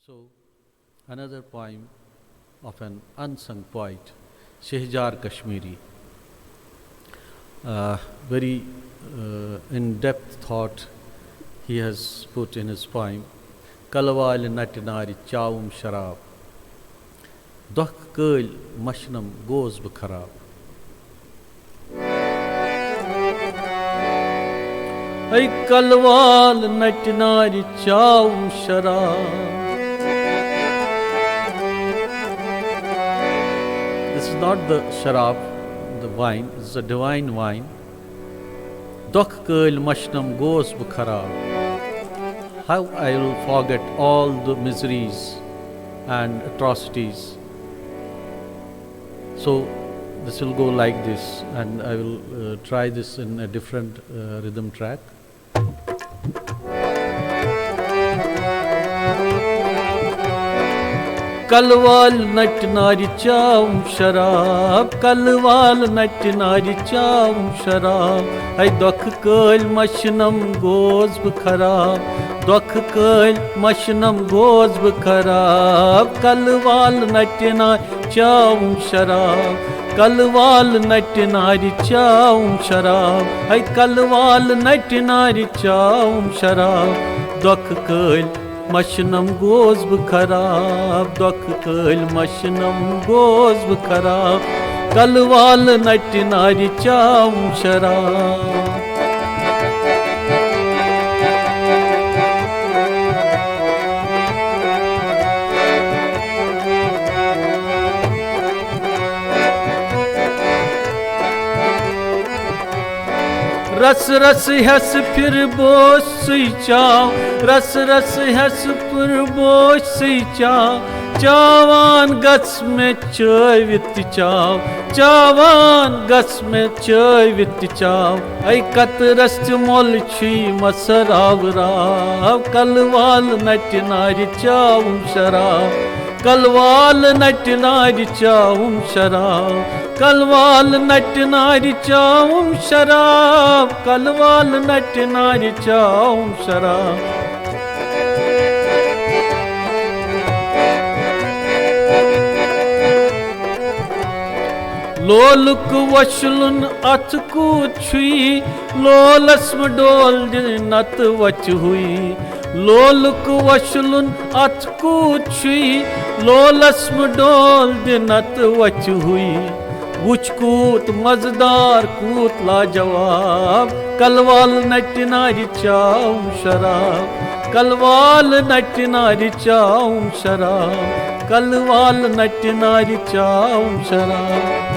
So, another poem of an unsung poet, Shehjar Kashmiri. Very in-depth thought he has put in his poem. Kalwal natinari chaum sharab, dokh köl mashnam goz bkharab. Ay kalwal natinari chaum sharab. This is not the sharab, the wine, it's a divine wine. Dokh köl mashnam goz bkharab. How I will forget all the miseries and atrocities. So this will go like this, and I will try this in a different rhythm track. Kalwal natinari chaum sharab, kalwal natinari chaum sharab. Ay dokh köl mashnam goz bkharab, dokh köl mashnam goz bkharab. Kalwal natinari chaum sharab, kalwal natinari chaum sharab. Ay kalwal natinari chaum sharab, dokh köl mashnam goz bkharab, dokh köl mashnam goz bkharab. Kalwal natinari chaum sharab. रस रस हस फिर बोझ सुई चाव, रस रस हस फिर बोझ सुई चाव. चावान गस में चवित चाव, चावान गस में चवित चाव. ऐ कत रस मोल छी मसराव राव. कलवाल नटनारि चावum शराब, कलवाल नटनारि चावum शराब. कलवाल नटनारि चावum शराब, कलवाल नटनारि चावum शराब. लोलुक वशलुन अथकू छुई, लोलस्म डोल नत वच हुई. लोलुक वशलुन अथकू छुई, लोलस्म डोल नत वच हुई. वुच कूत मजदार कूत लाजवाब, कलवाल नटनारि चावum शराब. कलवाल नटनारि चावum शराब, कलवाल नटनारि चावum शराब.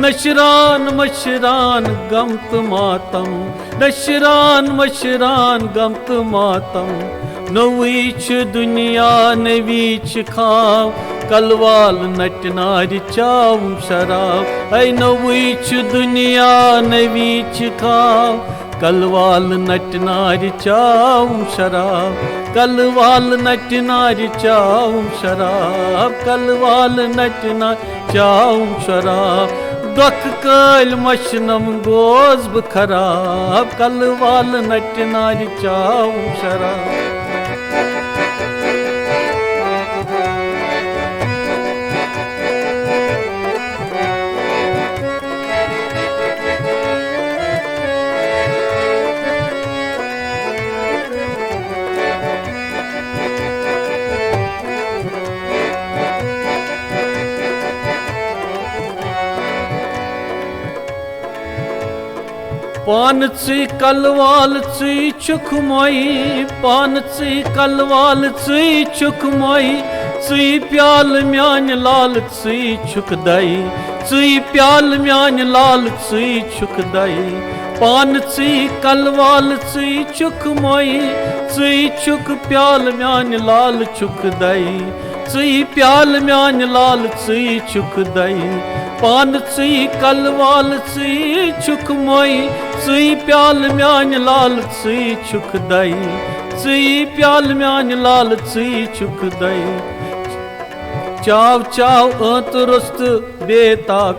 नशरान मशरान गम तु मातम, नशरान मशरान गम तु मातम. नवी छ दुनिया नवी छ खाव, कलवाल नटनारि चावum शराब. ऐ नवी छ दुनिया नवी छ खाव, कलवाल नटनारि चावum शराब. कलवाल नटनारि चावum शराब, कलवाल नटनारि चावum शराब. dokh köl mashnam goz bkharab, Kalwal नटनारि चावum शराब. पान ची कलवाल ची चुख मोई, पान ची कलवाल ची चुख मोई. ची प्याल म्यान लाल ची चुख दई, ची प्याल म्यान लाल ची चुख दई. पान ची कलवाल ची चुख मोई, ची चुख प्याल म्यान लाल चुख दई. ची प्याल म्यान लाल ची छुक दई पान ची कलवाल ची छुक मोई ची प्याल म्यान लाल ची छुक दई ची प्याल म्यान लाल ची छुक दई चाव चाव अंत रुस्त बेताब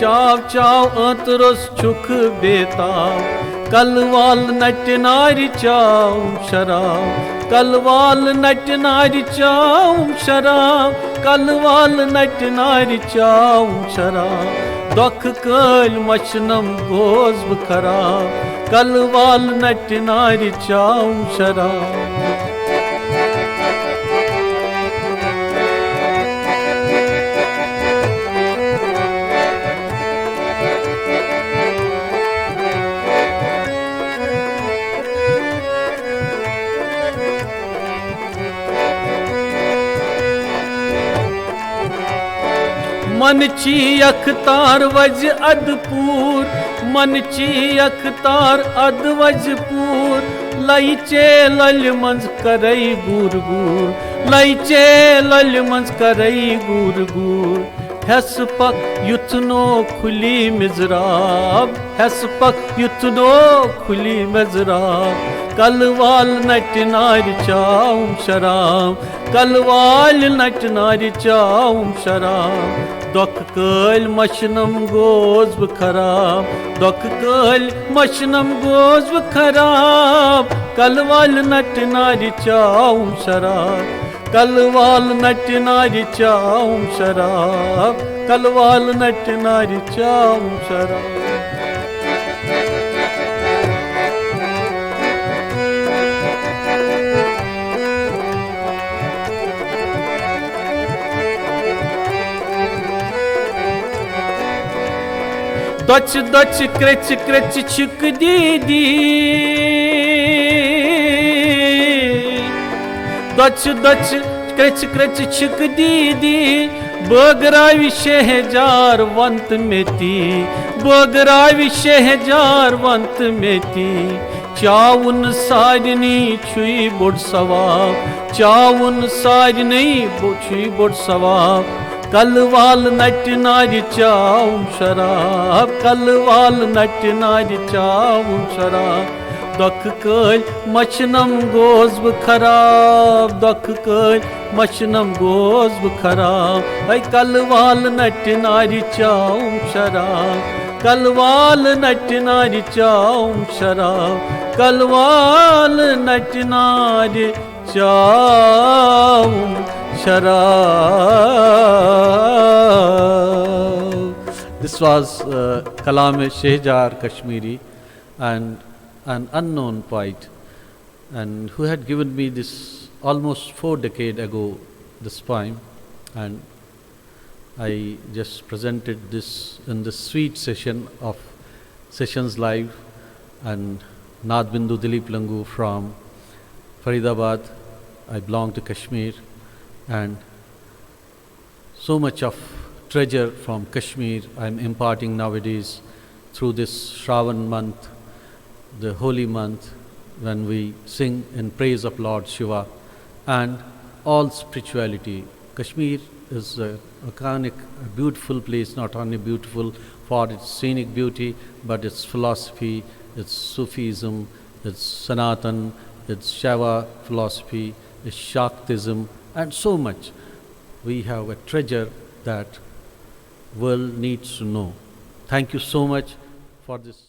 चाव चाव अंत रुस छुक बेताब कलवाल नट नारी चाव शराब कलवाल नट नारी चाव शराब कलवाल नट नारी चाव शराब दुख कल मशनम गोज खराब कलवाल नट नारी चाव शराब मनची अखतार वज अदपूर मनची अखतार अद वजपूर लईचे लल मंज करई गुर गुर लईचे लल मंज करई गुर गुर हस पक युथनो खुली मिजराब हस पक युथनो खुली मिजराब कलवाल नट नारी चाव शराब कलवाल नट नारी चाव शराब दुख कल मशनम गोज खराब दुख कल मशनम गोज खराब कलवाल नट नारी चाव शराब कलवाल नट नारी चाव शराब कलवाल नट नारी चाव शराब दच दच कृच कृच छिक दीदी दच दच कृच कृच छिक दीदी बगरावी शहजार वंत मेती बगरावी शहजार वंत मेती चाउन सारनी छुई बोड़ सवाब चाउन सारनी छुई बोड़ सवाब कलवाल नट नारी चाव शराब कलवाल नट नारी चाव शराब दुख कल मशनम गोज खराब दुख कल मशनम गोज खराब ऐ कलवाल नट नारी चाव शराब कलवाल नट नारी चाव शराब कलवाल नट नारी चाव This was Kalam-e Shehjar Kashmiri, and an unknown poet, and who had given me this almost 4 decades ago, this poem, and I just presented this in the sweet session of Sessions Live, and Naad Bindu Dilip Langu from Faridabad. I belong to Kashmir, and so much of treasure from Kashmir I am imparting nowadays through this Shravan month, the holy month when we sing in praise of Lord Shiva and all spirituality. Kashmir is a iconic, a beautiful place, not only beautiful for its scenic beauty, but its philosophy, its Sufism, its Sanatan, its Shaiva philosophy, its Shaktism, and so much. We have a treasure that world needs to know. Thank you so much for this.